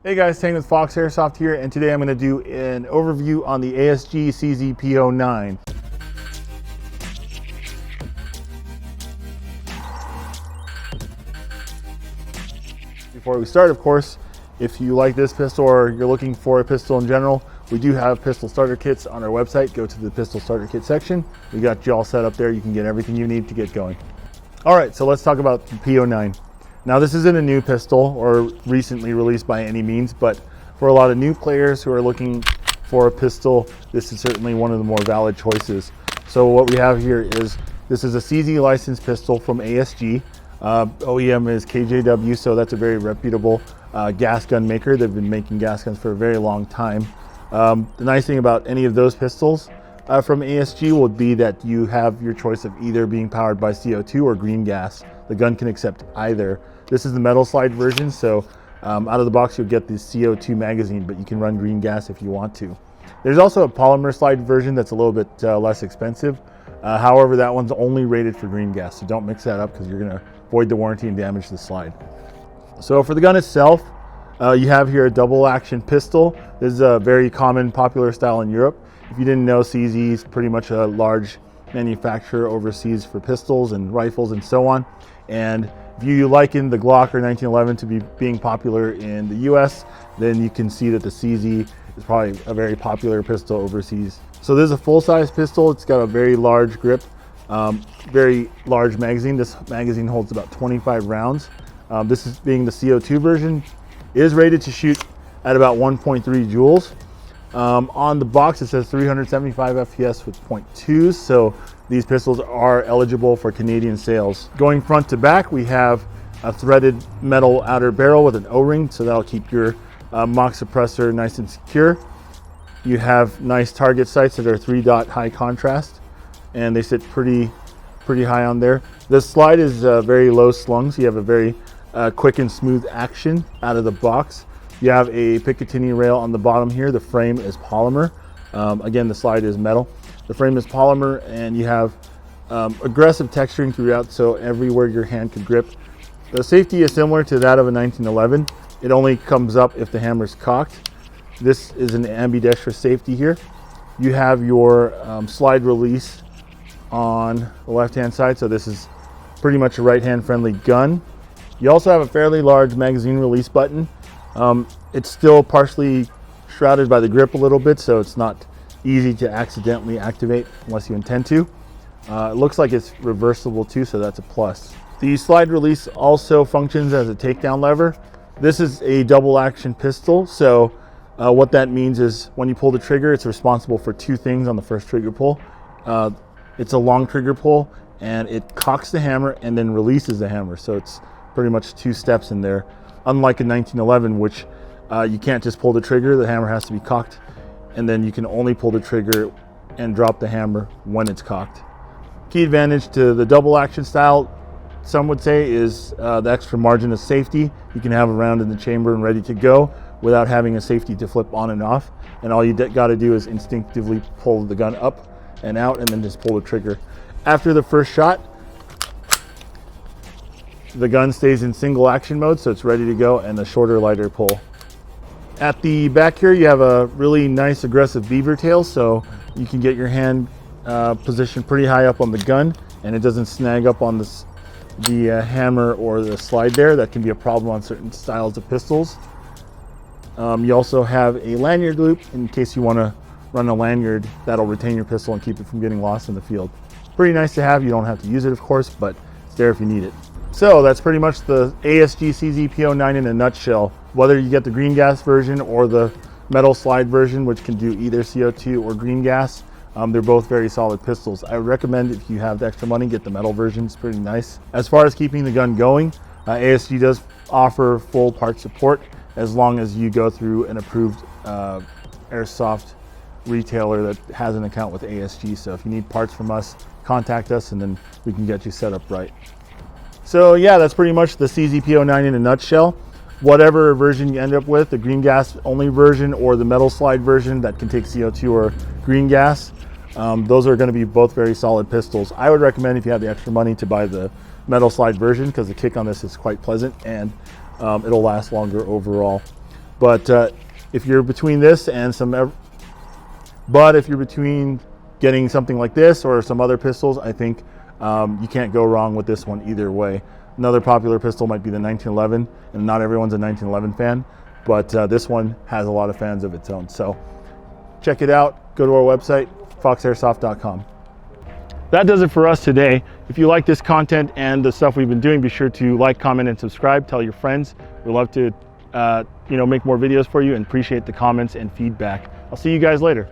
Hey guys, Tank with Fox Airsoft here, and today I'm going to do an overview on the ASG CZ P-09. Before we start, of course, if you like this pistol or you're looking for a pistol in general, we do have pistol starter kits on our website. Go to the pistol starter kit section. We got you all set up there. You can get everything you need to get going. All right, so let's talk about the P09. Now, this isn't a new pistol or recently released by any means, but for a lot of new players who are looking for a pistol, this is certainly one of the more valid choices. So what we have here is, this is a CZ licensed pistol from ASG. OEM is KJW, so that's a very reputable gas gun maker. They've been making gas guns for a very long time. The nice thing about any of those pistols from ASG would be that you have your choice of either being powered by CO2 or green gas. The gun can accept either. This is the metal slide version, so out of the box you'll get the CO2 magazine, but you can run green gas if you want to. There's also a polymer slide version that's a little bit less expensive. However, that one's only rated for green gas, so don't mix that up because you're going to void the warranty and damage the slide. So for the gun itself, you have here a double action pistol. This is a very common, popular style in Europe. If you didn't know, CZ is pretty much a large manufacturer overseas for pistols and rifles and so on. And if you liken the Glock or 1911 to being popular in the US, then you can see that the CZ is probably a very popular pistol overseas. So this is a full-size pistol. It's got a very large grip, very large magazine. This magazine holds about 25 rounds. This is being the CO2 version. It is rated to shoot at about 1.3 joules. On the box it says 375 FPS with .2s, so these pistols are eligible for Canadian sales. Going front to back, we have a threaded metal outer barrel with an O-ring, so that'll keep your mock suppressor nice and secure. You have nice target sights that are 3-dot high contrast, and they sit pretty high on there. The slide is very low slung, so you have a very quick and smooth action out of the box. You have a Picatinny rail on the bottom here. The frame is polymer. Again, the slide is metal. The frame is polymer, and you have aggressive texturing throughout, so everywhere your hand could grip. The safety is similar to that of a 1911. It only comes up if the hammer is cocked. This is an ambidextrous safety here. You have your slide release on the left-hand side, so this is pretty much a right-hand friendly gun. You also have a fairly large magazine release button. It's still partially shrouded by the grip a little bit, so it's not easy to accidentally activate unless you intend to. It looks like it's reversible too, so that's a plus. The slide release also functions as a takedown lever. This is a double action pistol, so what that means is when you pull the trigger, it's responsible for two things on the first trigger pull. It's a long trigger pull, and it cocks the hammer and then releases the hammer, so it's pretty much two steps in there. Unlike a 1911, which you can't just pull the trigger, the hammer has to be cocked, and then you can only pull the trigger and drop the hammer when it's cocked. Key advantage to the double action style, some would say, is the extra margin of safety. You can have a round in the chamber and ready to go without having a safety to flip on and off, and all you got to do is instinctively pull the gun up and out and then just pull the trigger. After the first shot, the gun stays in single action mode, so it's ready to go, and a shorter, lighter pull. At the back here, you have a really nice aggressive beaver tail, so you can get your hand positioned pretty high up on the gun, and it doesn't snag up on the hammer or the slide there. That can be a problem on certain styles of pistols. You also have a lanyard loop in case you want to run a lanyard that'll retain your pistol and keep it from getting lost in the field. Pretty nice to have. You don't have to use it, of course, but it's there if you need it. So that's pretty much the ASG CZ P-09 in a nutshell. Whether you get the green gas version or the metal slide version, which can do either CO2 or green gas, they're both very solid pistols. I would recommend, if you have the extra money, get the metal version. It's pretty nice. As far as keeping the gun going, ASG does offer full part support as long as you go through an approved Airsoft retailer that has an account with ASG. So if you need parts from us, contact us and then we can get you set up right. So yeah, that's pretty much the CZ P-09 in a nutshell. Whatever version you end up with, the green gas only version or the metal slide version that can take CO2 or green gas, those are going to be both very solid pistols. I would recommend, if you have the extra money, to buy the metal slide version because the kick on this is quite pleasant and it'll last longer overall. But if you're between this and if you're between getting something like this or some other pistols, I think you can't go wrong with this one either way. Another popular pistol might be the 1911, and not everyone's a 1911 fan, but this one has a lot of fans of its own. So check it out. Go to our website, foxairsoft.com. That does it for us today. If you like this content and the stuff we've been doing, be sure to like, comment, and subscribe. Tell your friends. We'd love to make more videos for you, and appreciate the comments and feedback. I'll see you guys later.